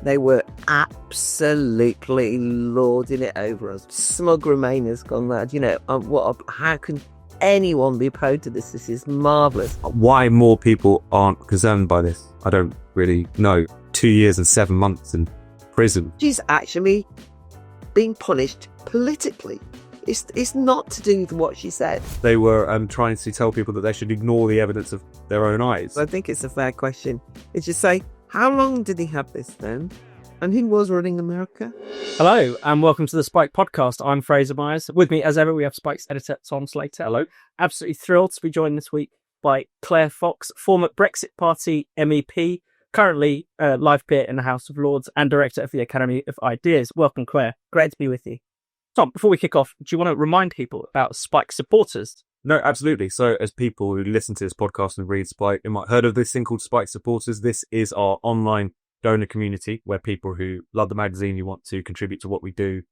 they were absolutely lording it over us. Smug Remainers gone mad. How can anyone be opposed to this? This is marvellous. Why more people aren't concerned by this, I don't really know. 2 years and 7 months in prison. She's actually being punished politically. It's not to do with what she said. They were trying to tell people that they should ignore the evidence of their own eyes. I think it's a fair question. It's just say, how long did he have this then? And who was running America? Hello, and welcome to the Spike Podcast. I'm Fraser Myers. With me, as ever, we have Spike's editor, Tom Slater. Hello. Absolutely thrilled to be joined this week by Claire Fox, former Brexit Party MEP, currently live peer in the House of Lords and director of the Academy of Ideas. Welcome, Claire. Great to be with you. Tom, before we kick off, do you want to remind people about Spike supporters? No, absolutely. So as people who listen to this podcast and read Spike, you might have heard of this thing called Spike supporters. This is our online donor community where people who love the magazine, who want to contribute to what we do,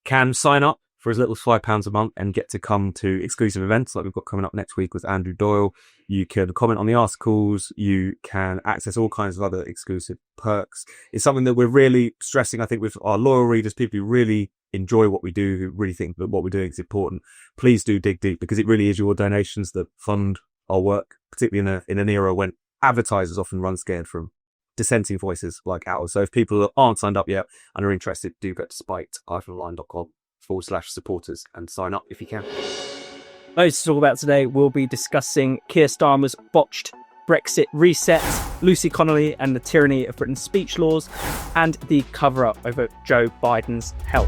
can sign up for as little as £5 a month and get to come to exclusive events like we've got coming up next week with Andrew Doyle. You can comment on the articles. You can access all kinds of other exclusive perks. It's something that we're really stressing, I think, with our loyal readers, people who really enjoy what we do, who really think that what we're doing is important. Please do dig deep, because it really is your donations that fund our work, particularly in an era when advertisers often run scared from dissenting voices like ours. So if people aren't signed up yet and are interested, do go to spiked-online.com/supporters and sign up if you can. Loads to talk about today. We'll be discussing Keir Starmer's botched Brexit reset, Lucy Connolly and the tyranny of Britain's speech laws, and the cover-up over Joe Biden's health.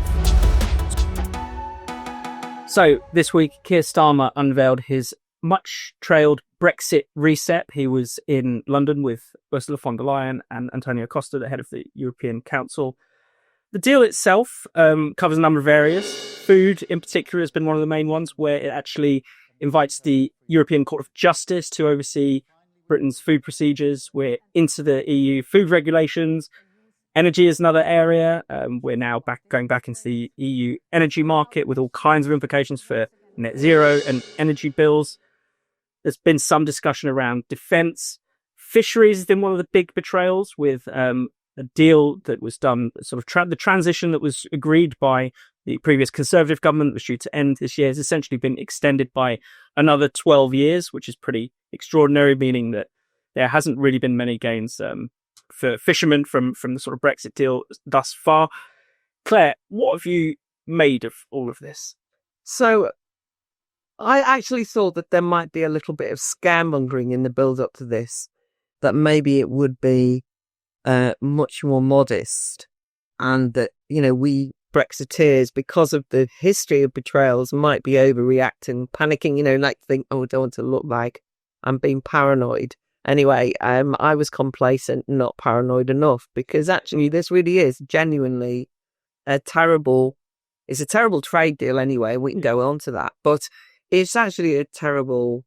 So this week, Keir Starmer unveiled his much-trailed Brexit reset. He was in London with Ursula von der Leyen and Antonio Costa, the head of the European Council. The deal itself covers a number of areas. Food, in particular, has been one of the main ones, where it actually invites the European Court of Justice to oversee Britain's food procedures. We're into the EU food regulations. Energy is another area. We're now going back into the EU energy market with all kinds of implications for net zero and energy bills. There's been some discussion around defence. Fisheries has been one of the big betrayals, with a deal that was done, sort of the transition that was agreed by the previous Conservative government, was due to end this year, has essentially been extended by another 12 years, which is pretty extraordinary, meaning that there hasn't really been many gains for fishermen from the sort of Brexit deal thus far. Claire, what have you made of all of this? So I actually thought that there might be a little bit of scaremongering in the build-up to this, that maybe it would be much more modest, and that, we Brexiteers, because of the history of betrayals, might be overreacting, panicking, like think, oh, I don't want to look like I'm being paranoid. Anyway, I was complacent, not paranoid enough, because actually this really is genuinely a terrible trade deal anyway. We can go on to that, but it's actually a terrible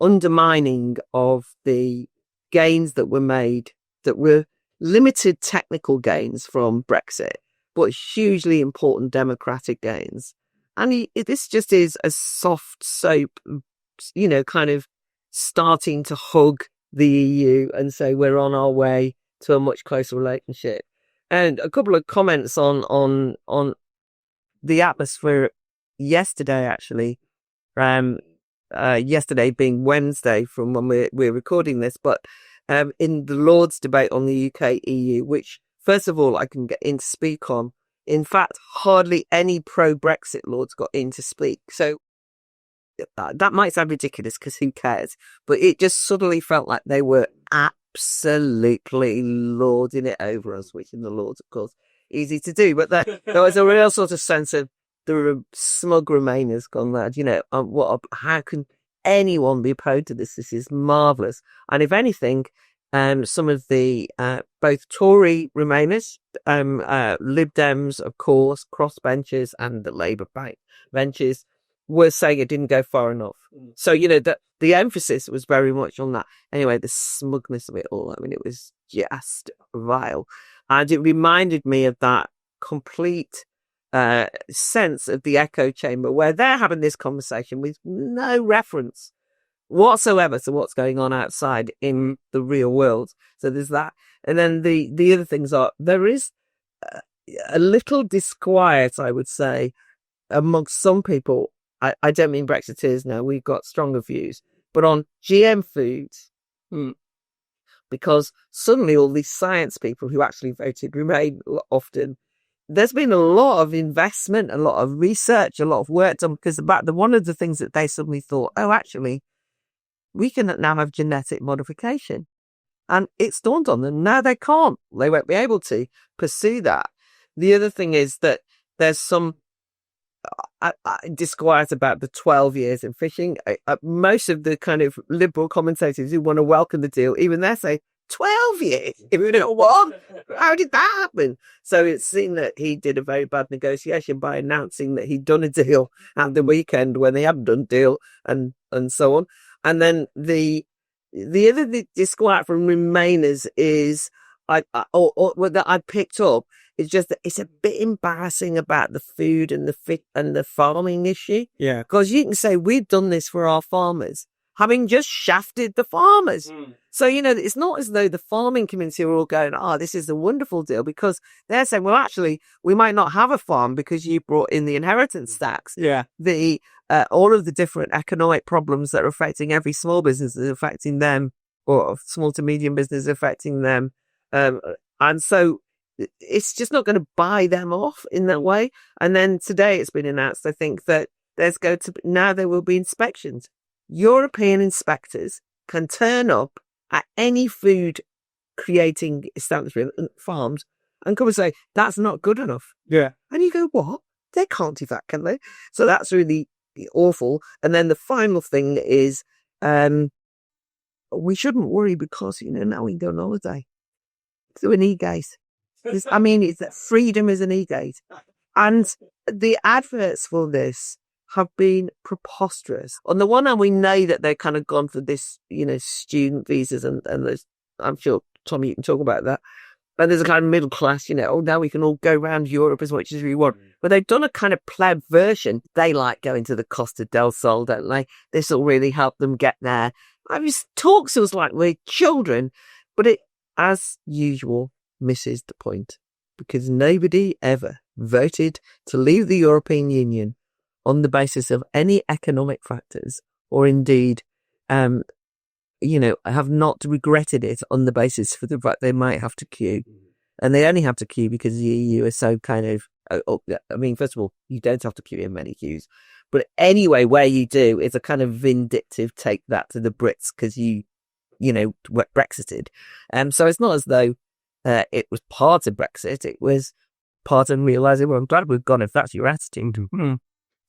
undermining of the gains that were made, that were limited technical gains from Brexit, but hugely important democratic gains. And this just is a soft soap, kind of starting to hug the EU and say we're on our way to a much closer relationship. And a couple of comments on the atmosphere yesterday, actually. Yesterday being Wednesday from when we're recording this, but in the Lords debate on the UK-EU, which, first of all, I can get in to speak on. In fact, hardly any pro-Brexit Lords got in to speak. So that might sound ridiculous, because who cares? But it just suddenly felt like they were absolutely lording it over us, which in the Lords, of course, easy to do. But there was a real sort of sense of the smug Remainers gone mad. How can anyone be opposed to this? This is marvellous. And if anything, some of the both Tory Remainers, Lib Dems, of course, crossbenchers, and the Labour benches were saying it didn't go far enough. So, the emphasis was very much on that. Anyway, the smugness of it all, it was just vile. And it reminded me of that complete sense of the echo chamber, where they're having this conversation with no reference whatsoever to what's going on outside in the real world. So there's that. And then the other things are, there is a little disquiet, I would say, amongst some people. I don't mean Brexiteers now, we've got stronger views, but on GM foods, because suddenly all these science people who actually voted Remain often, there's been a lot of investment, a lot of research, a lot of work done, because one of the things that they suddenly thought, oh, actually, we can now have genetic modification. And it's dawned on them, now they can't. They won't be able to pursue that. The other thing is that there's some disquiet about the 12 years in fishing. Most of the kind of liberal commentators who want to welcome the deal, even they say, 12 years? What? How did that happen? So it's seen that he did a very bad negotiation by announcing that he'd done a deal at the weekend when he hadn't done a deal, and so on. And then the other disquiet from Remainers is, that I picked up, is just that it's a bit embarrassing about the food and the farming issue. Yeah. Because you can say, we've done this for our farmers, having just shafted the farmers. So, it's not as though the farming community are all going, this is a wonderful deal, because they're saying, well, actually, we might not have a farm because you brought in the inheritance tax. Yeah. All of the different economic problems that are affecting every small business is affecting them, or small to medium business affecting them. And so it's just not going to buy them off in that way. And then today it's been announced, I think, that now there will be inspections. European inspectors can turn up at any food creating establishment, farms, and come and say, that's not good enough. Yeah. And you go, what? They can't do that, can they? So that's really awful. And then the final thing is, we shouldn't worry because, now we can go on holiday through an e-gate. It's that freedom is an e-gate. And the adverts for this have been preposterous. On the one hand, we know that they're kind of gone for this, student visas, and there's, I'm sure, Tommy, you can talk about that. But there's a kind of middle class, now we can all go around Europe as much as we want. But they've done a kind of pleb version. They like going to the Costa del Sol, don't they? This will really help them get there. Talks to us like we're children, but it, as usual, misses the point, because nobody ever voted to leave the European Union on the basis of any economic factors, or indeed, have not regretted it on the basis for the fact they might have to queue. And they only have to queue because the EU is so kind of, first of all, you don't have to queue in many queues. But anyway, where you do, it's a kind of vindictive take that to the Brits because you Brexited. So it's not as though it was part of Brexit. It was part of realising, well, I'm glad we've gone if that's your attitude.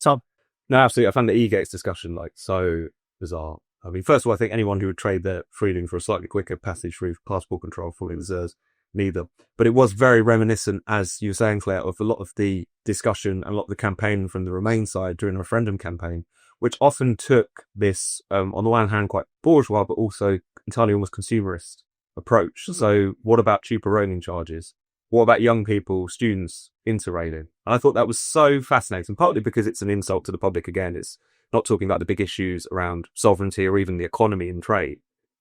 Tom? No, absolutely. I found the e-gates discussion so bizarre. First of all, I think anyone who would trade their freedom for a slightly quicker passage through passport control fully deserves neither. But it was very reminiscent, as you were saying, Claire, of a lot of the discussion and a lot of the campaign from the Remain side during the referendum campaign, which often took this, on the one hand, quite bourgeois, but also entirely almost consumerist approach. So what about cheaper roaming charges? What about young people, students, interrailing? And I thought that was so fascinating, partly because it's an insult to the public again. It's not talking about the big issues around sovereignty or even the economy and trade.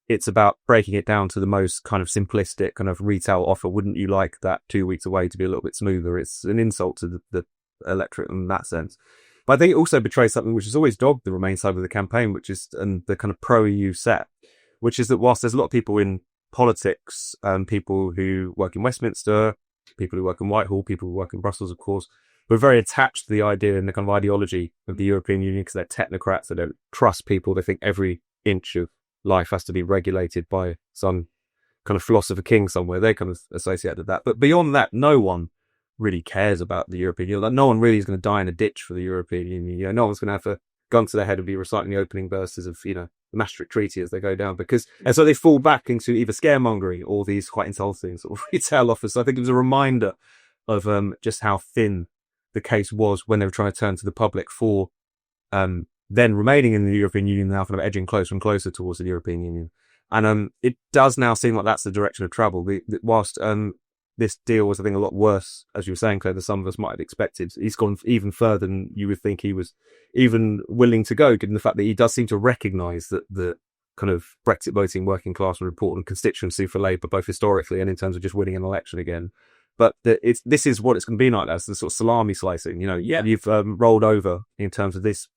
It's about breaking it down to the most kind of simplistic kind of retail offer. Wouldn't you like that 2 weeks away to be a little bit smoother? It's an insult to the electorate in that sense. But I think it also betrays something which has always dogged the Remain side of the campaign, which is the kind of pro-EU set, which is that whilst there's a lot of people in politics, people who work in Westminster, people who work in Whitehall, people who work in Brussels, of course, we're very attached to the idea and the kind of ideology of the European Union because they're technocrats. They don't trust people. They think every inch of life has to be regulated by some kind of philosopher king somewhere. They kind of associated that. But beyond that, no one really cares about the European Union. Like, no one really is going to die in a ditch for the European Union. No one's going to have a gun to their head and be reciting the opening verses of, the Maastricht Treaty as they go down, and so they fall back into either scaremongering or these quite insulting sort of retail offers. So I think it was a reminder of just how thin the case was when they were trying to turn to the public for then remaining in the European Union, now kind of edging closer and closer towards the European Union. And it does now seem like that's the direction of travel. Whilst this deal was, I think, a lot worse, as you were saying, Claire, than some of us might have expected. He's gone even further than you would think he was even willing to go, given the fact that he does seem to recognise that the kind of Brexit voting working class and important constituency for Labour, both historically and in terms of just winning an election again. But this is what it's going to be like. That's the sort of salami slicing. You've rolled over in terms of this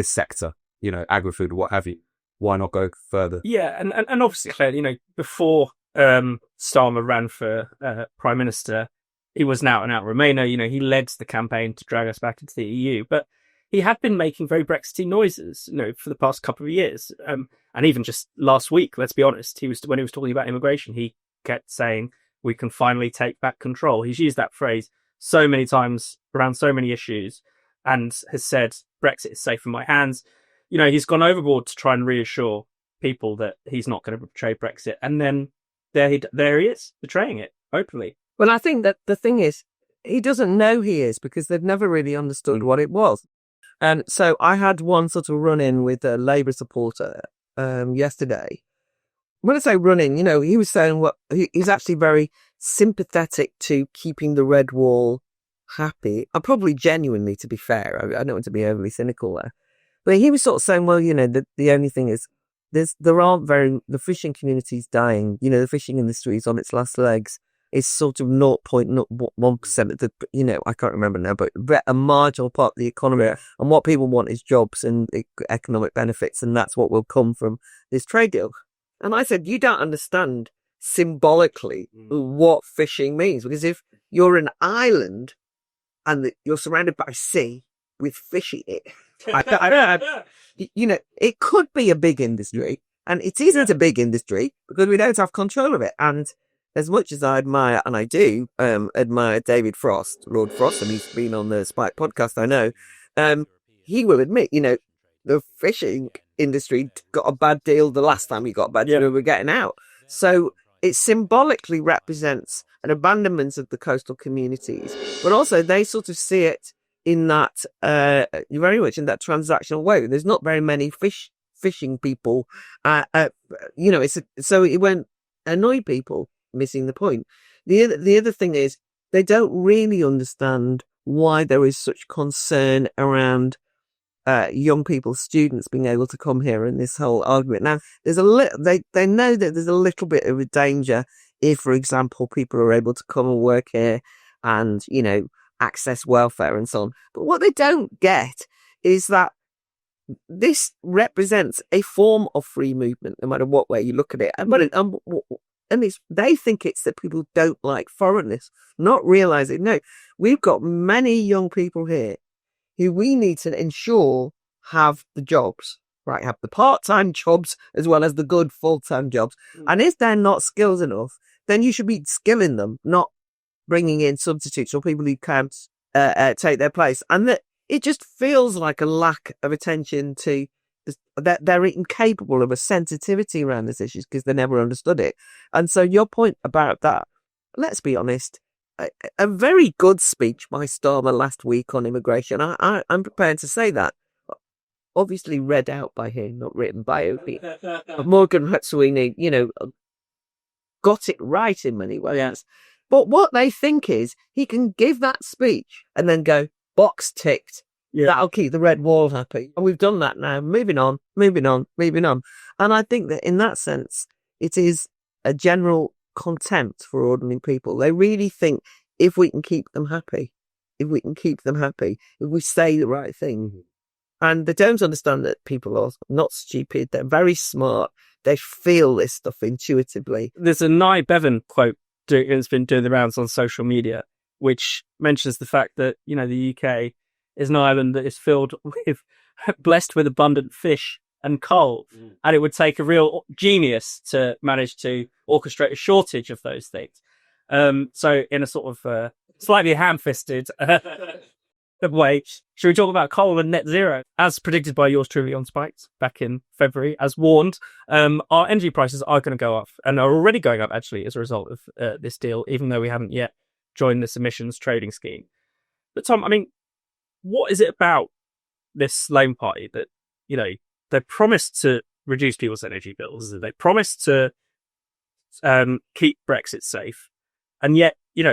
sector, agri-food or what have you. Why not go further? Yeah, and obviously, Claire, before Starmer ran for Prime Minister, he was an out-and-out Remainer. He led the campaign to drag us back into the EU. But he had been making very Brexity noises, for the past couple of years. And even just last week, let's be honest, when he was talking about immigration, he kept saying, we can finally take back control. He's used that phrase so many times around so many issues and has said, Brexit is safe in my hands. He's gone overboard to try and reassure people that he's not going to betray Brexit. And then there he is, betraying it openly. Well, I think that the thing is, he doesn't know he is because they've never really understood what it was. And so I had one sort of run-in with a Labour supporter yesterday. When I say run-in, he was saying he's actually very sympathetic to keeping the red wall happy. And probably genuinely, to be fair. I don't want to be overly cynical there. But he was sort of saying, well, the only thing is, the fishing community's dying. The fishing industry is on its last legs. It's sort of 0.1% of the, I can't remember now, but a marginal part of the economy. Yeah. And what people want is jobs and economic benefits. And that's what will come from this trade deal. And I said, you don't understand symbolically what fishing means. Because if you're an island and you're surrounded by sea with fish in it, it could be a big industry. And it isn't a big industry because we don't have control of it. And as much as I admire, and I do admire David Frost, Lord Frost, and he's been on the Spike podcast, I know, he will admit, the fishing industry got a bad deal the last time we got a bad deal, we were getting out. So it symbolically represents an abandonment of the coastal communities, but also they sort of see it in that, very much in that transactional way. There's not very many fishing people, so it won't annoy people, missing the point. The other thing is they don't really understand why there is such concern around young people, students being able to come here in this whole argument. Now, there's they know that there's a little bit of a danger if, for example, people are able to come and work here and, access welfare and so on. But what they don't get is that this represents a form of free movement, no matter what way you look at it. And they think it's that people don't like foreigners, not realizing, no, we've got many young people here who we need to ensure have the jobs, right? Have the part-time jobs as well as the good full-time jobs. And if they're not skilled enough, then you should be skilling them, not bringing in substitutes or people who can't take their place. And that it just feels like a lack of attention to that they're incapable of a sensitivity around this issue because they never understood it. And so your point about that, let's be honest, a very good speech by Starmer last week on immigration. I'm prepared to say that. Obviously read out by him, not written by him. But Morgan Hatswini, got it right in many ways. Yes. But what they think is he can give that speech and then go, box ticked. Yeah. That'll keep the red wall happy. And we've done that now. Moving on. And I think that in that sense, it is a general contempt for ordinary people. They really think if we can keep them happy, if we say the right thing. And they don't understand that people are not stupid. They're very smart. They feel this stuff intuitively. There's a Nye Bevan quote that's been doing the rounds on social media, which mentions the fact that, the UK is an island that is blessed with abundant fish and coal. And it would take a real genius to manage to orchestrate a shortage of those things. So in a sort of slightly ham-fisted way, should we talk about coal and net zero? As predicted by yours truly on Spikes back in February, as warned, our energy prices are going to go up and are already going up, actually, as a result of this deal, even though we haven't yet joined this emissions trading scheme. But Tom, what is it about this Labour Party that, they promised to reduce people's energy bills, they promised to keep Brexit safe, And yet, in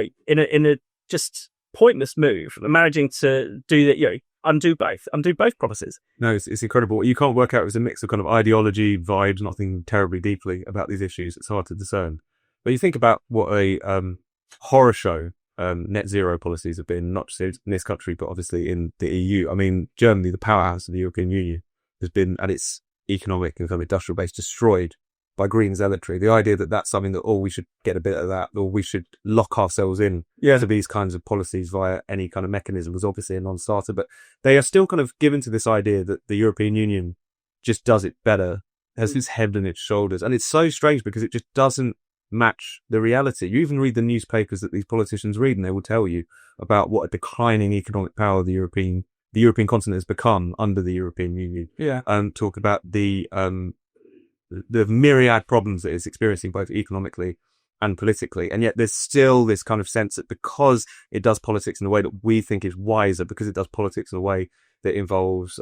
a just pointless move, managing to do that, undo both promises. No, it's incredible. You can't work out it was a mix of kind of ideology, vibes, nothing terribly deeply about these issues. It's hard to discern. But you think about what a horror show net zero policies have been, not just in this country, but obviously in the EU. I mean, Germany, the powerhouse of the European Union, has been at its economic and kind of industrial base destroyed by green zealotry. The idea that that's something that, we should get a bit of that, or we should lock ourselves in to these kinds of policies via any kind of mechanism was obviously a non-starter. But they are still kind of given to this idea that the European Union just does it better, has its head on its shoulders. And it's so strange because it just doesn't match the reality. You even read the newspapers that these politicians read, and they will tell you about what a declining economic power the European continent has become under the European Union. Yeah. And talk about the myriad problems that it's experiencing both economically and politically. And yet there's still this kind of sense that because it does politics in a way that we think is wiser, because it does politics in a way that involves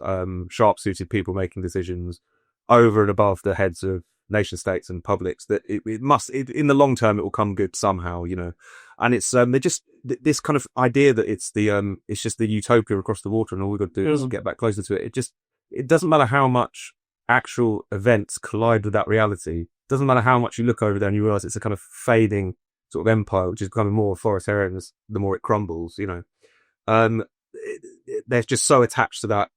sharp-suited people making decisions over and above the heads of nation states and publics, that it must, in the long term, it will come good somehow, And it's they're just this kind of idea that it's just the utopia across the water, and all we've got to do is get back closer to it. It doesn't matter how much actual events collide with that reality. It doesn't matter how much you look over there and you realize it's a kind of fading sort of empire, which is becoming more authoritarian the more it crumbles. They're just so attached to that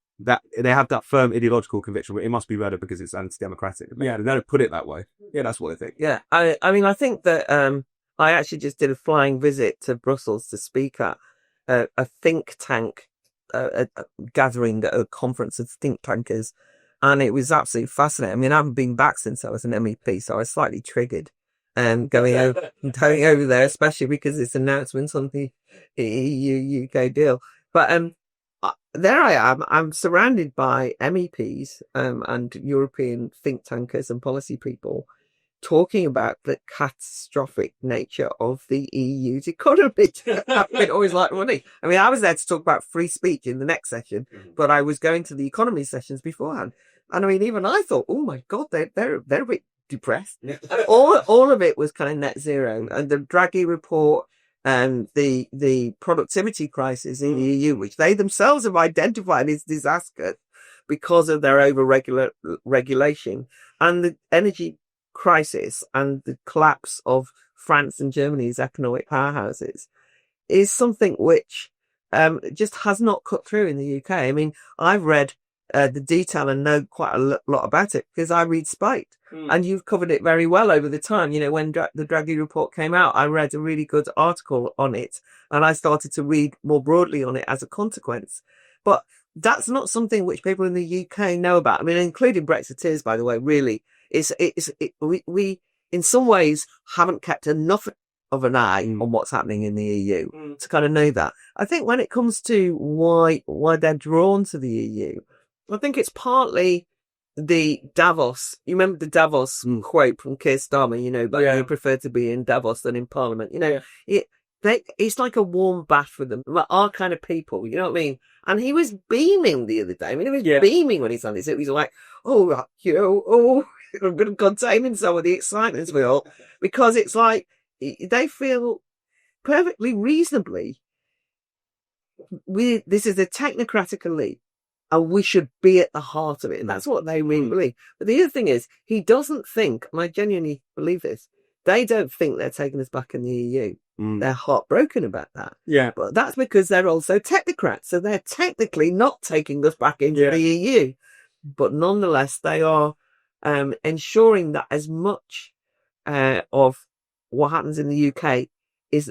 they have that firm ideological conviction where it must be better because it's anti-democratic. Yeah, they don't put it that way. Yeah, that's what they think. Yeah, I mean, I think that I actually just did a flying visit to Brussels to speak at a think tank a gathering, a conference of think tankers, and it was absolutely fascinating. I mean, I haven't been back since I was an MEP, so I was slightly triggered going over there, especially because it's announcements on the EU-UK deal. But there I am. I'm surrounded by MEPs and European think tankers and policy people talking about the catastrophic nature of the EU's economy. I've been always like money. I mean, I was there to talk about free speech in the next session, but I was going to the economy sessions beforehand. And I mean, even I thought, oh my God, they're a bit depressed. All of it was kind of net zero. And the Draghi report and the productivity crisis in the EU, which they themselves have identified as disastrous because of their regulation, and the energy crisis and the collapse of France and Germany's economic powerhouses is something which just has not cut through in the UK. I mean, I've read the detail and know quite a lot about it because I read Spiked, and you've covered it very well over the time. When the Draghi report came out, I read a really good article on it, and I started to read more broadly on it as a consequence. But that's not something which people in the UK know about. I mean, including Brexiteers, by the way. Really, we in some ways haven't kept enough of an eye on what's happening in the EU to kind of know that. I think when it comes to why they're drawn to the EU, I think it's partly the Davos. You remember the Davos quote from Keir Starmer, that you prefer to be in Davos than in Parliament. It's like a warm bath for them, like our kind of people, you know what I mean? And he was beaming the other day. I mean, he was beaming when he's on this. It was like, I'm going to contain some of the excitement we all, because it's like they feel perfectly reasonably, this is a technocratic elite, and we should be at the heart of it. And that's what they really believe. But the other thing is, he doesn't think, and I genuinely believe this, they don't think they're taking us back in the EU. They're heartbroken about that. Yeah. But that's because they're also technocrats. So they're technically not taking us back into the EU. But nonetheless, they are ensuring that as much of what happens in the UK is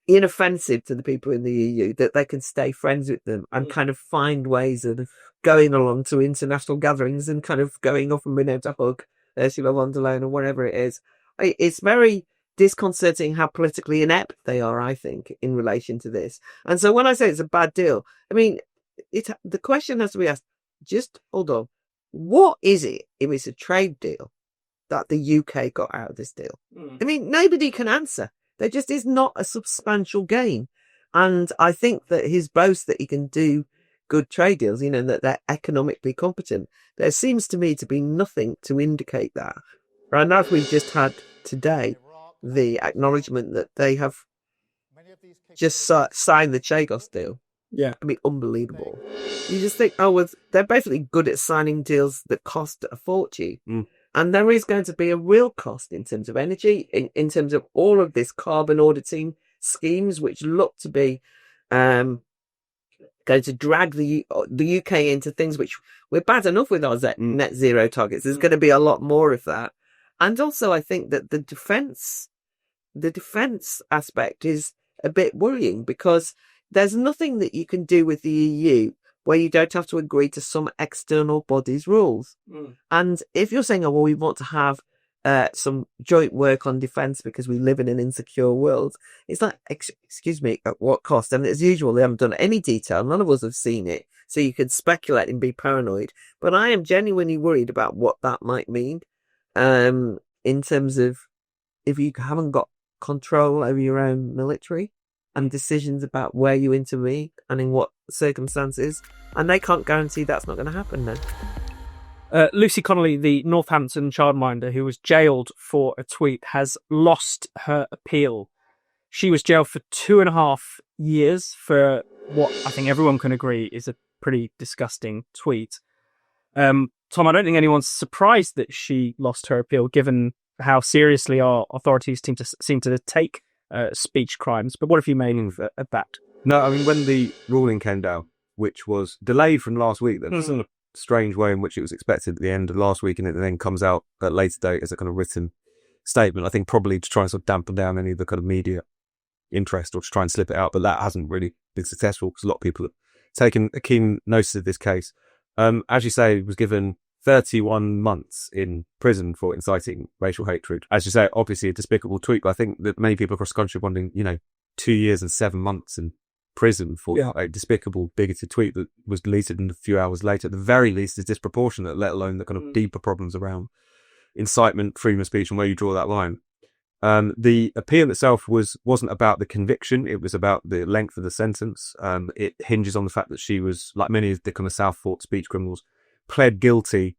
inoffensive to the people in the EU, that they can stay friends with them and kind of find ways of going along to international gatherings and kind of going off and being able to hug Ursula von der Leyen or whatever it is. It's very disconcerting how politically inept they are, I think, in relation to this. And so when I say it's a bad deal, I mean, the question has to be asked, just hold on, what is it, if it's a trade deal, that the UK got out of this deal? I mean, nobody can answer. There just is not a substantial gain. And I think that his boast that he can do good trade deals, that they're economically competent, there seems to me to be nothing to indicate that. And as we've just had today, the acknowledgement that they have just sign the Chagos deal. Yeah. I mean, unbelievable. You just think, oh, well, they're basically good at signing deals that cost a fortune. And there is going to be a real cost in terms of energy, in terms of all of this carbon auditing schemes, which look to be going to drag the UK into things which we're bad enough with our net zero targets. There's going to be a lot more of that. And also, I think that the defence aspect is a bit worrying, because there's nothing that you can do with the EU where you don't have to agree to some external body's rules. And if you're saying, oh, well, we want to have some joint work on defence because we live in an insecure world, it's like, excuse me, at what cost? And as usual, they haven't done any detail. None of us have seen it. So you can speculate and be paranoid. But I am genuinely worried about what that might mean in terms of if you haven't got control over your own military and decisions about where you intervene and in what circumstances, and they can't guarantee that's not going to happen then. Lucy Connolly, the Northampton childminder who was jailed for a tweet, has lost her appeal. She was jailed for 2.5 years for what I think everyone can agree is a pretty disgusting tweet. Tom, I don't think anyone's surprised that she lost her appeal, given how seriously our authorities seem to take speech crimes. But what have you made of that? No, I mean, when the ruling came down, which was delayed from last week, that's a strange way in which it was expected at the end of last week, and it then comes out at a later date as a kind of written statement, I think probably to try and sort of dampen down any of the kind of media interest or to try and slip it out, but that hasn't really been successful because a lot of people have taken a keen notice of this case. As you say, he was given 31 months in prison for inciting racial hatred. As you say, obviously a despicable tweet, but I think that many people across the country are wondering, 2 years and 7 months in prison for a despicable, bigoted tweet that was deleted a few hours later, at the very least, is disproportionate, let alone the kind of deeper problems around incitement, freedom of speech, and where you draw that line. The appeal itself wasn't about the conviction, it was about the length of the sentence. It hinges on the fact that she was, like many of the kind of Southport speech criminals, pled guilty,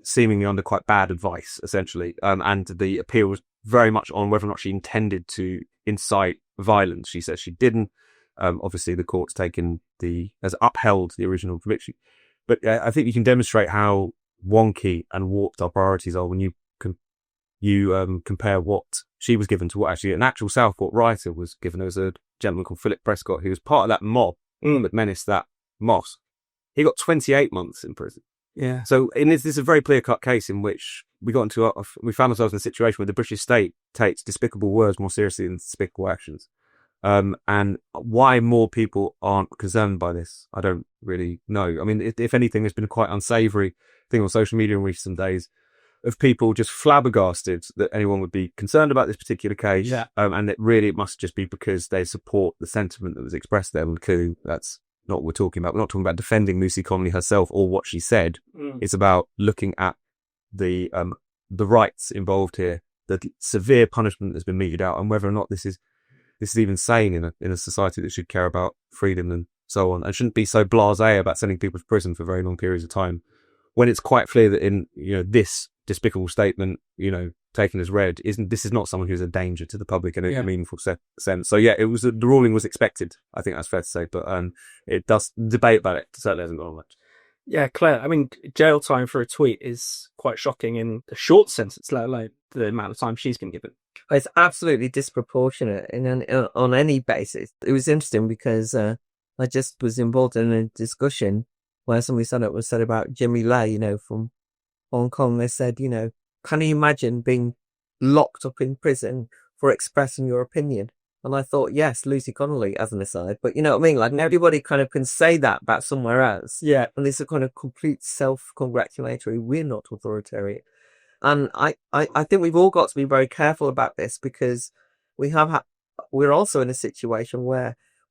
seemingly under quite bad advice, essentially. And the appeal was very much on whether or not she intended to incite violence. She says she didn't. Obviously, the court's has upheld the original conviction. But I think you can demonstrate how wonky and warped our priorities are when you compare what she was given to what actually an actual Southport writer was given. There was a gentleman called Philip Prescott who was part of that mob that menaced that mosque. He got 28 months in prison. Yeah. So this is a very clear-cut case in which we found ourselves in a situation where the British state takes despicable words more seriously than despicable actions. And why more people aren't concerned by this, I don't really know. I mean, if anything, there's been a quite unsavoury thing on social media in recent days of people just flabbergasted that anyone would be concerned about this particular case. Yeah. And it must just be because they support the sentiment that was expressed there. And clearly that's not what we're talking about. We're not talking about defending Lucy Connolly herself or what she said. It's about looking at the rights involved here, the severe punishment that's been meted out, and whether or not this is even sane in a society that should care about freedom and so on, and shouldn't be so blasé about sending people to prison for very long periods of time, when it's quite clear that in this despicable statement, taken as read, this is not someone who's a danger to the public in a meaningful sense. So the ruling was expected. I think that's fair to say, but it does debate about it certainly hasn't gone on much. Yeah, Claire, I mean, jail time for a tweet is quite shocking in a short sentence, let alone the amount of time she's been given. It's absolutely disproportionate on any basis. It was interesting because I just was involved in a discussion where somebody said about Jimmy Lai, from Hong Kong. They said, can you imagine being locked up in prison for expressing your opinion? And I thought, yes, Lucy Connolly as an aside, but you know what I mean? Like everybody kind of can say that about somewhere else. Yeah. And it's a kind of complete self-congratulatory. We're not authoritarian. And I think we've all got to be very careful about this, because we're also in a situation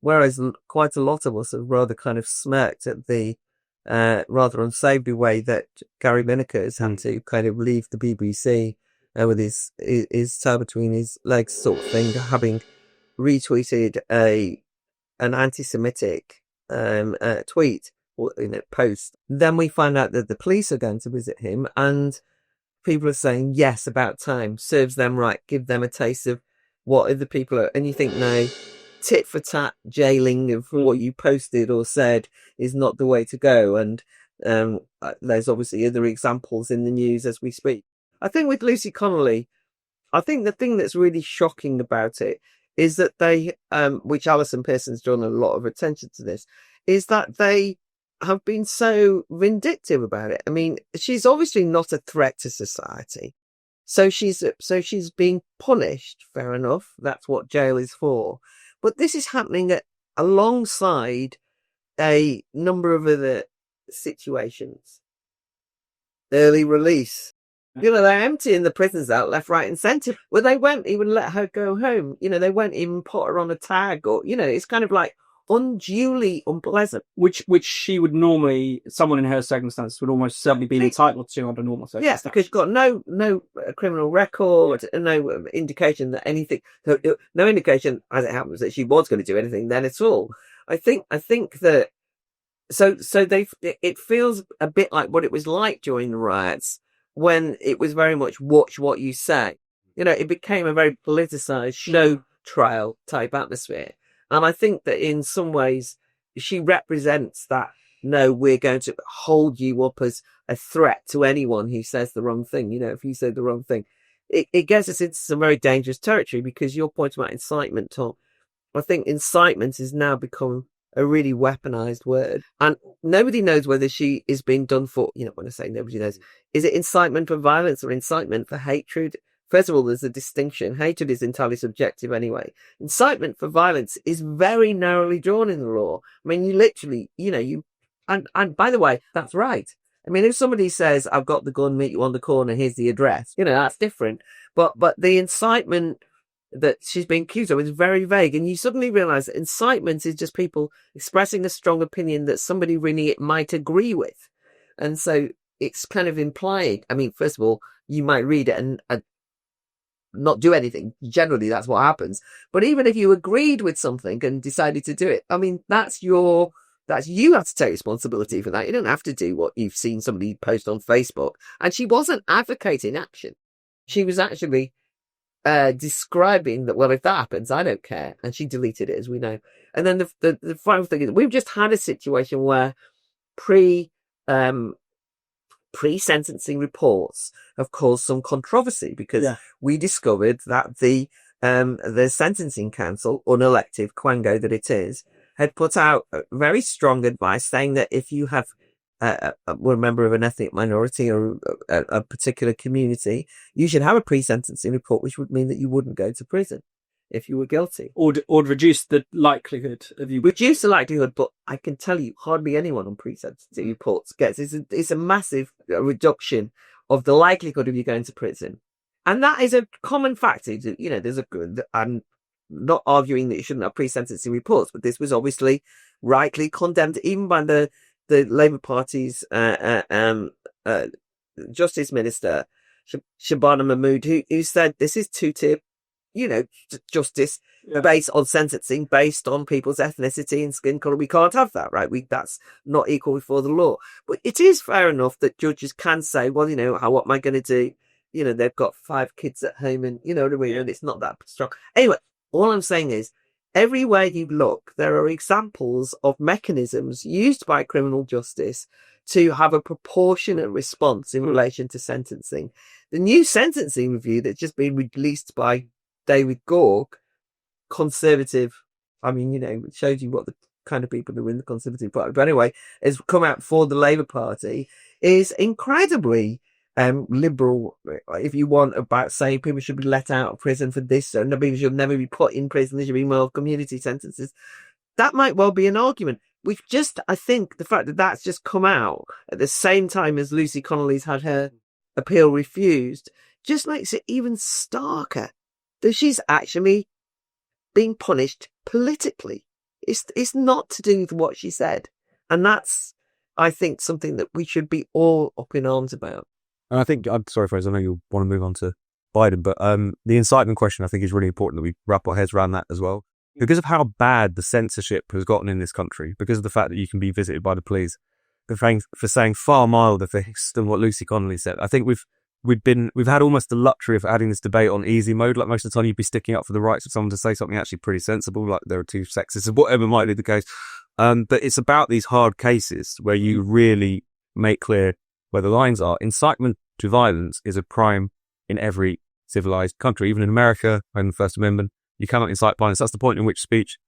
whereas quite a lot of us have rather kind of smirked at the rather unsavoury way that Gary Lineker has had to kind of leave the BBC with his tail between his legs sort of thing, having retweeted an anti-Semitic tweet or in a post. Then we find out that the police are going to visit him, and people are saying, yes, about time, serves them right, give them a taste of what other people are, and you think, no, tit for tat jailing for what you posted or said is not the way to go. And there's obviously other examples in the news as we speak. I think with Lucy Connolly, I think the thing that's really shocking about it is that they, which Alison Pearson's drawn a lot of attention to this, is that they have been so vindictive about it. I mean, she's obviously not a threat to society. So she's being punished. Fair enough. That's what jail is for. But this is happening alongside a number of other situations. Early release. You know, they're emptying the prisons out left, right and centre. Well, they won't even let her go home. You know, they won't even put her on a tag or, you know, it's kind of like unduly unpleasant. Which she would normally, someone in her circumstances would almost certainly be entitled to under normal circumstances. Yes, because you've got no criminal record, no indication that anything, no indication as it happens that she was going to do anything then at all. I think that, so it feels a bit like what it was like during the riots when it was very much watch what you say. You know, it became a very politicized show trial type atmosphere. And I think that in some ways she represents that, no, we're going to hold you up as a threat to anyone who says the wrong thing. You know, if you say the wrong thing, it gets us into some very dangerous territory, because your point about incitement, Tom, I think incitement has now become a really weaponized word. And nobody knows whether she is being done for, you know, when I say nobody knows, is it incitement for violence or incitement for hatred? First of all, there's a distinction. Hatred is entirely subjective anyway. Incitement for violence is very narrowly drawn in the law. I mean, you literally, you know, and by the way, that's right. I mean, if somebody says, I've got the gun, meet you on the corner, here's the address, you know, that's different. But the incitement that she's being accused of is very vague. And you suddenly realize that incitement is just people expressing a strong opinion that somebody really might agree with. And so it's kind of implied. I mean, first of all, you might read it and not do anything. Generally, that's what happens. But even if you agreed with something and decided to do it, I mean, you have to take responsibility for that. You don't have to do what you've seen somebody post on Facebook. And she wasn't advocating action. She was actually describing that, well, if that happens, I don't care. And she deleted it, as we know. And then the final thing is, we've just had a situation where pre-sentencing reports have caused some controversy, because we discovered that the sentencing council, unelected Quango that it is, had put out very strong advice saying that if you have were a member of an ethnic minority or a particular community, you should have a pre-sentencing report, which would mean that you wouldn't go to prison if you were guilty. Or reduce the likelihood of you... Reduce the likelihood, but I can tell you, hardly anyone on pre-sentencing reports gets... It's a massive reduction of the likelihood of you going to prison. And that is a common factor. You know, I'm not arguing that you shouldn't have pre-sentencing reports, but this was obviously rightly condemned even by the Labour Party's Justice Minister, Shabana Mahmood, who said this is two-tier, you know, justice based on sentencing, based on people's ethnicity and skin colour. We can't have that, right? That's not equal before the law. But it is fair enough that judges can say, well, you know, what am I going to do? You know, they've got 5 kids at home and, you know what I mean? And it's not that strong. Anyway, all I'm saying is, everywhere you look, there are examples of mechanisms used by criminal justice to have a proportionate response in relation to sentencing. The new sentencing review that's just been released by David Gork, Conservative, I mean, you know, it shows you what the kind of people who are in the Conservative Party, but anyway, has come out for the Labour Party, is incredibly liberal, if you want, about saying people should be let out of prison for this, so people should never be put in prison, there should be more community sentences. That might well be an argument. I think the fact that that's just come out at the same time as Lucy Connolly's had her appeal refused just makes it even starker that she's actually being punished politically. It's not to do with what she said. And that's, I think, something that we should be all up in arms about. And I think, I'm sorry, Fraser, I know you want to move on to Biden, but the incitement question, I think, is really important that we wrap our heads around that as well. Because of how bad the censorship has gotten in this country, because of the fact that you can be visited by the police for saying far milder things than what Lucy Connolly said. I think we've we've had almost the luxury of having this debate on easy mode. Like most of the time, you'd be sticking up for the rights of someone to say something actually pretty sensible, like there are two sexes, or whatever might be the case. But it's about these hard cases where you really make clear where the lines are. Incitement to violence is a crime in every civilized country, even in America and the First Amendment. You cannot incite violence. That's the point in which speech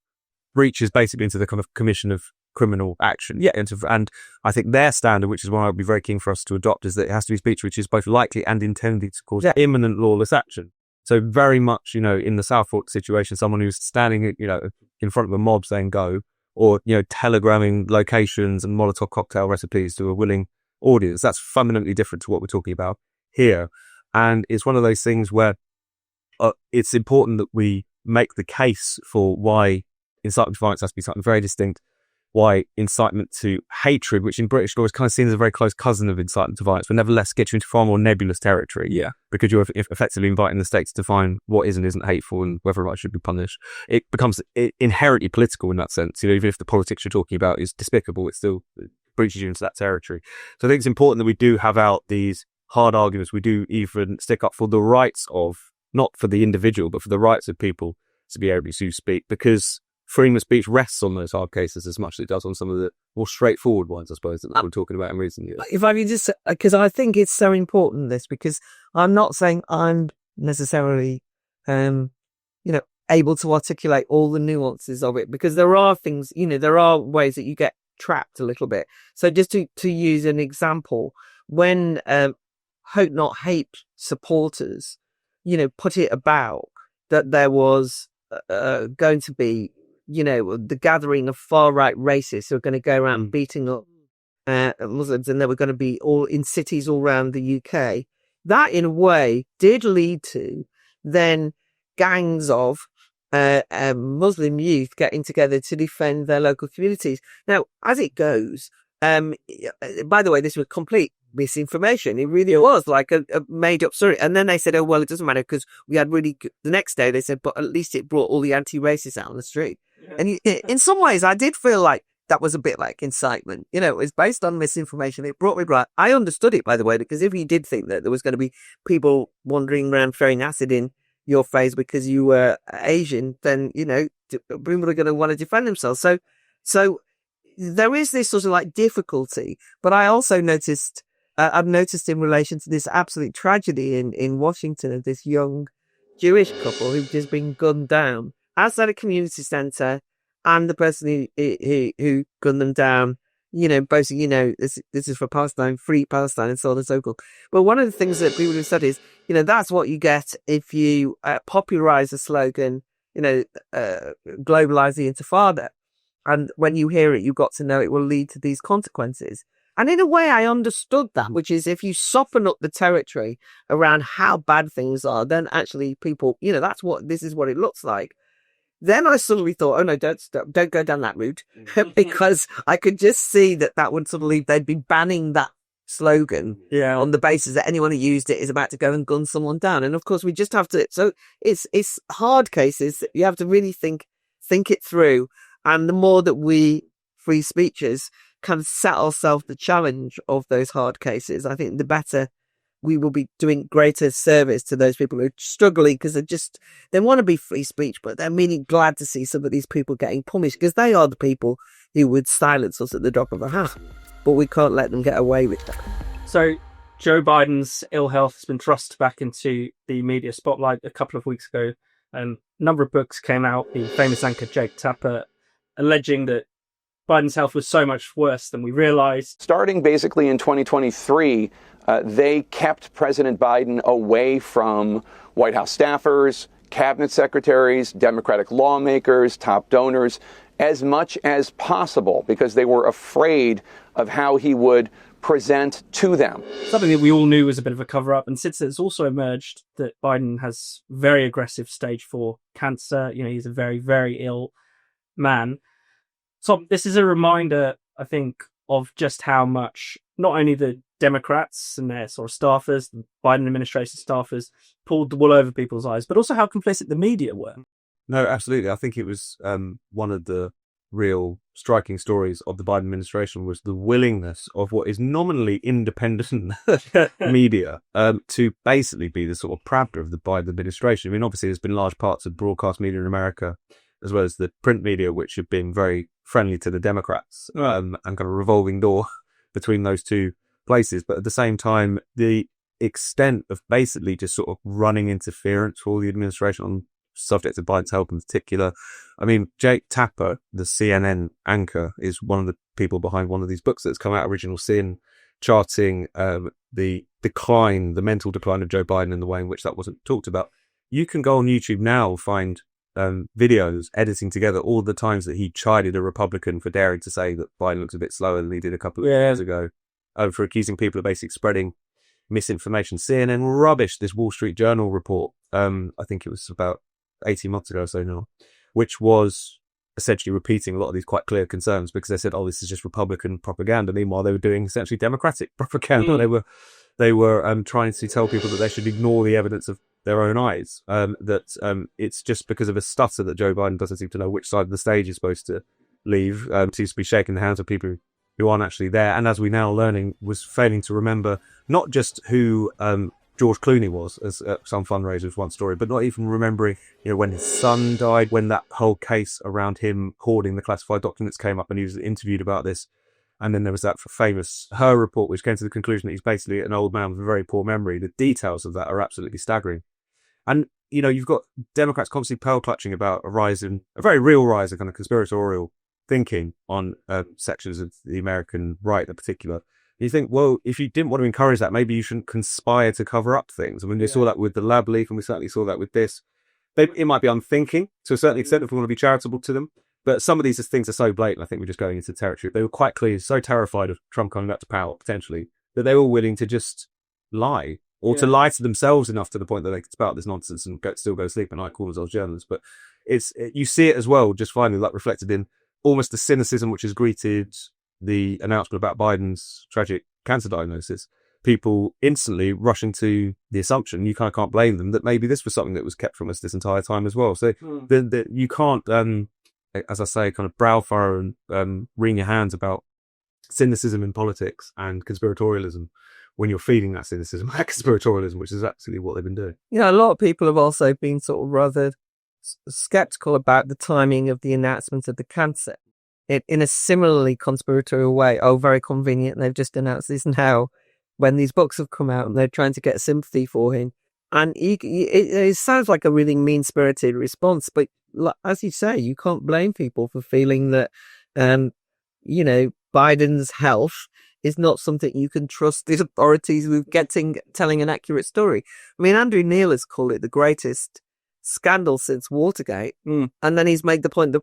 reaches basically into the kind of commission of criminal action. Yeah, and I think their standard, which is why I'd be very keen for us to adopt, is that it has to be speech which is both likely and intended to cause imminent lawless action. So very much, in the Southwark situation, someone who's standing, in front of a mob saying go, or, telegramming locations and Molotov cocktail recipes to a willing audience. That's fundamentally different to what we're talking about here. And it's one of those things where it's important that we make the case for why incitement to violence has to be something very distinct, why incitement to hatred, which in British law is kind of seen as a very close cousin of incitement to violence, but nevertheless gets you into far more nebulous territory. Yeah. Because you're effectively inviting the state to define what is and isn't hateful and whether it should be punished. It becomes inherently political in that sense. Even if the politics you're talking about is despicable, it still breaches you into that territory. So I think it's important that we do have out these hard arguments. We do even stick up for the rights of, not for the individual, but for the rights of people to be able to speak, because freedom of speech rests on those hard cases as much as it does on some of the more straightforward ones, I suppose, that we're talking about in recent years. If I could just, because I think it's so important, this, because I'm not saying I'm necessarily, able to articulate all the nuances of it, because there are things, there are ways that you get trapped a little bit. So just to use an example, when Hope Not Hate supporters, put it about that there was going to be, the gathering of far-right racists who are going to go around beating up Muslims, and they were going to be all in cities all around the UK. That, in a way, did lead to then gangs of Muslim youth getting together to defend their local communities. Now, as it goes, by the way, this was complete misinformation. It really was like a made-up story. And then they said, oh, well, it doesn't matter because we had really good... The next day, they said, but at least it brought all the anti-racists out on the street. Yeah. And in some ways, I did feel like that was a bit like incitement. It was based on misinformation. It brought me right. I understood it, by the way, because if you did think that there was going to be people wandering around throwing acid in your face because you were Asian, then, people are going to want to defend themselves. So there is this sort of like difficulty, but I also noticed, I've noticed in relation to this absolute tragedy in Washington of this young Jewish couple who've just been gunned down outside a community centre, and the person who gunned them down, basically, this is for Palestine, free Palestine, and so on and so forth. But one of the things that people have said is, that's what you get if you popularise a slogan, globalise the Intifada. And when you hear it, you've got to know it will lead to these consequences. And in a way, I understood that, which is if you soften up the territory around how bad things are, then actually people, this is what it looks like. Then I suddenly thought, oh no, don't go down that route, because I could just see that would suddenly, they'd be banning that slogan on the basis that anyone who used it is about to go and gun someone down. And of course, we just have to, so it's hard cases. You have to really think it through. And the more that we free speechers can set ourselves the challenge of those hard cases, I think the better we will be doing greater service to those people who are struggling, because they want to be free speech, but they're really glad to see some of these people getting punished, because they are the people who would silence us at the drop of a hat. But we can't let them get away with that. So Joe Biden's ill health has been thrust back into the media spotlight a couple of weeks ago. A number of books came out. The famous anchor Jake Tapper alleging that Biden's health was so much worse than we realized. Starting basically in 2023, they kept President Biden away from White House staffers, cabinet secretaries, Democratic lawmakers, top donors, as much as possible, because they were afraid of how he would present to them. Something that we all knew was a bit of a cover-up. And since it's also emerged that Biden has very aggressive stage 4 cancer, he's a very, very ill man. So this is a reminder, I think, of just how much not only the Democrats and their sort of staffers, the Biden administration staffers, pulled the wool over people's eyes, but also how complicit the media were. No, absolutely. I think it was one of the real striking stories of the Biden administration was the willingness of what is nominally independent media to basically be the sort of pravda of the Biden administration. I mean, obviously, there's been large parts of broadcast media in America, as well as the print media, which have been very friendly to the Democrats, and kind of revolving door between those two places. But at the same time, the extent of basically just sort of running interference for the administration on subjects of Biden's health in particular. I mean, Jake Tapper, the CNN anchor, is one of the people behind one of these books that's come out, Original Sin, charting the decline, the mental decline of Joe Biden and the way in which that wasn't talked about. You can go on YouTube now and find videos editing together all the times that he chided a Republican for daring to say that Biden looks a bit slower than he did a couple of years ago, for accusing people of basically spreading misinformation. CNN rubbish this Wall Street Journal report. I think it was about 18 months ago or so now, which was essentially repeating a lot of these quite clear concerns, because they said, oh, this is just Republican propaganda. Meanwhile, they were doing essentially Democratic propaganda. They were trying to tell people that they should ignore the evidence of their own eyes, that it's just because of a stutter that Joe Biden doesn't seem to know which side of the stage he's supposed to leave, seems to be shaking the hands of people who aren't actually there. And as we're now learning, was failing to remember not just who George Clooney was, as some fundraisers one story, but not even remembering, when his son died, when that whole case around him hoarding the classified documents came up and he was interviewed about this. And then there was that famous Her report, which came to the conclusion that he's basically an old man with a very poor memory. The details of that are absolutely staggering. And, you've got Democrats constantly pearl clutching about a very real rise in kind of conspiratorial thinking on sections of the American right in particular. You think, well, if you didn't want to encourage that, maybe you shouldn't conspire to cover up things. I mean, we saw that with the lab leak, and we certainly saw that with this. It might be unthinking to a certain extent if we want to be charitable to them. But some of these things are so blatant, I think we're just going into territory. They were quite clearly so terrified of Trump coming back to power, potentially, that they were willing to just lie, or to lie to themselves enough to the point that they could spout this nonsense and still go to sleep at night, call themselves journalists. But you see it as well, just finally, like reflected in almost the cynicism which has greeted the announcement about Biden's tragic cancer diagnosis. People instantly rushing to the assumption, you kind of can't blame them, that maybe this was something that was kept from us this entire time as well. So you can't, as I say, kind of brow furrow and wring your hands about cynicism in politics and conspiratorialism when you're feeding that cynicism and conspiratorialism, which is actually what they've been doing. A lot of people have also been sort of rather skeptical about the timing of the announcement of the cancer. In a similarly conspiratorial way. Oh, very convenient. They've just announced this now when these books have come out and they're trying to get sympathy for him. And it sounds like a really mean-spirited response, but as you say, you can't blame people for feeling that, Biden's health is not something you can trust the authorities with telling an accurate story. I mean, Andrew Neil has called it the greatest scandal since Watergate, and then he's made the point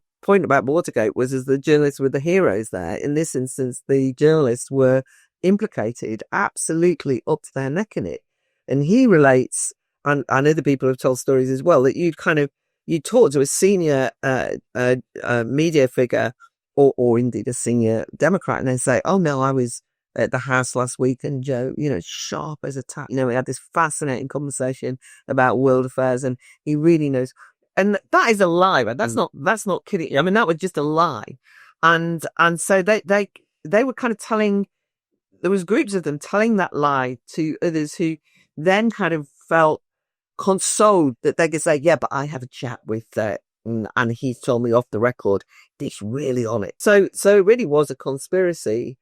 about Watergate was as the journalists were the heroes there. In this instance, the journalists were implicated absolutely up to their neck in it. And he relates, and other people have told stories as well, that you talk to a senior media figure or indeed a senior Democrat, and they say, oh no, I was at the House last week and Joe, sharp as a tack. We had this fascinating conversation about world affairs, and he really knows. And that is a lie, right? That's not kidding. I mean, that was just a lie. And so they were kind of telling, there was groups of them telling that lie to others who then kind of felt consoled that they could say, yeah, but I have a chat with and he's told me off the record, this really on it. So it really was a conspiracy,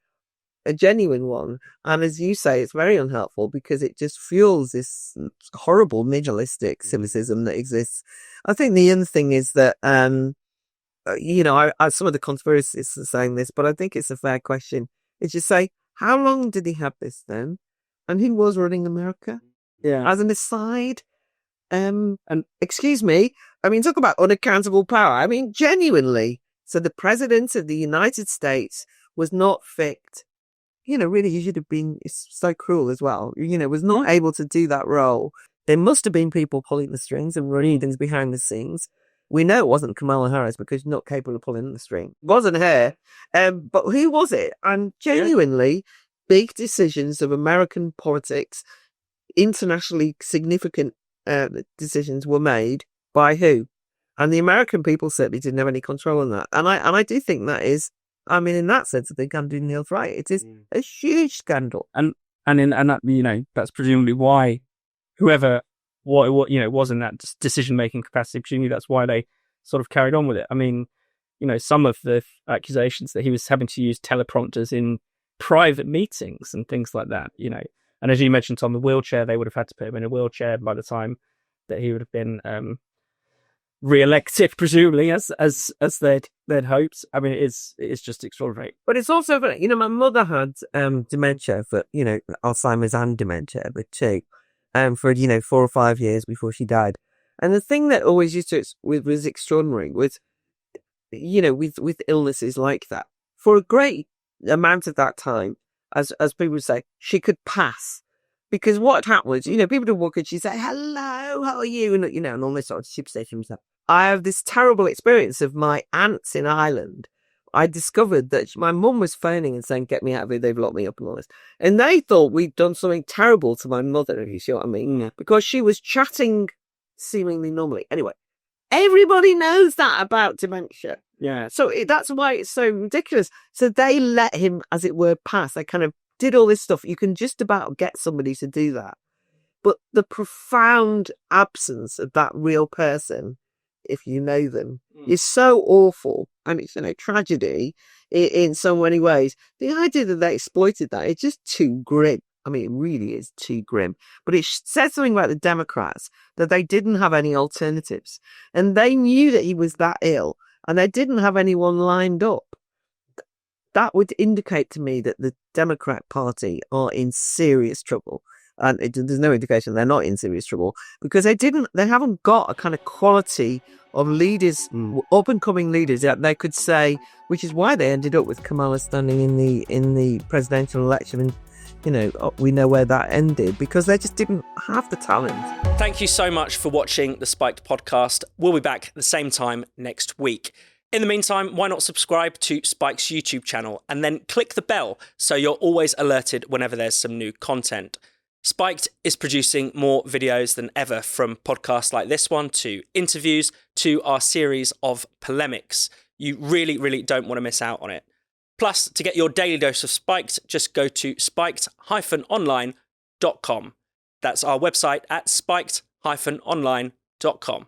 a genuine one. And as you say, it's very unhelpful because it just fuels this horrible nihilistic cynicism that exists. I think the other thing is that, some of the conspiracists are saying this, but I think it's a fair question. Is you say, how long did he have this then? And who was running America? Yeah. As an aside, and excuse me, I mean, talk about unaccountable power. I mean, genuinely. So the president of the United States was not fit. Really, he should have been, it's so cruel as well, was not able to do that role. There must have been people pulling the strings and running things behind the scenes. We know it wasn't Kamala Harris because she's not capable of pulling the string. It wasn't her. But who was it? And genuinely, big decisions of American politics, internationally significant decisions were made by who? And the American people certainly didn't have any control on that. And I do think that is, I mean, in that sense, I think I'm doing Neil's right. It is a huge scandal. And that, you know, that's presumably why whoever what you know was in that decision making capacity, presumably that's why they sort of carried on with it. I mean, you know, some of the accusations that he was having to use teleprompters in private meetings and things like that, you know. And as you mentioned, Tom, the wheelchair, they would have had to put him in a wheelchair by the time that he would have been re-elected, presumably, as they'd hoped. I mean, it's just extraordinary. But it's also, you know, my mother had dementia, for, you know, Alzheimer's and dementia, but too, for, you know, 4 or 5 years before she died. And the thing that always used to was extraordinary was, you know, with illnesses like that, for a great amount of that time, as people would say, she could pass. Because what happened was, you know, people would walk in, she'd say, hello, how are you? And, you know, and all this sort of, she'd say to herself, I have this terrible experience of my aunts in Ireland. I discovered that my mum was phoning and saying, get me out of here, they've locked me up and all this. And they thought we'd done something terrible to my mother, if you see what I mean, because she was chatting seemingly normally. Anyway, everybody knows that about dementia. Yeah. So that's why it's so ridiculous. So they let him, as it were, pass. They kind of did all this stuff. You can just about get somebody to do that. But the profound absence of that real person, if you know them, is so awful. And it's, you know, tragedy in so many ways. The idea that they exploited that is just too grim. I mean, it really is too grim. But it says something about the Democrats, that they didn't have any alternatives. And they knew that he was that ill, and they didn't have anyone lined up. That would indicate to me that the Democrat Party are in serious trouble. And there's no indication they're not in serious trouble, because they haven't got a kind of quality of leaders, up and coming leaders that they could say, which is why they ended up with Kamala standing in the presidential election. And, you know, we know where that ended, because they just didn't have the talent. Thank you so much for watching the Spiked podcast. We'll be back at the same time next week. In the meantime, why not subscribe to Spike's YouTube channel and then click the bell so you're always alerted whenever there's some new content. Spiked is producing more videos than ever, from podcasts like this one to interviews to our series of polemics. You really, really don't want to miss out on it. Plus, to get your daily dose of Spiked, just go to spiked-online.com. That's our website at spiked-online.com.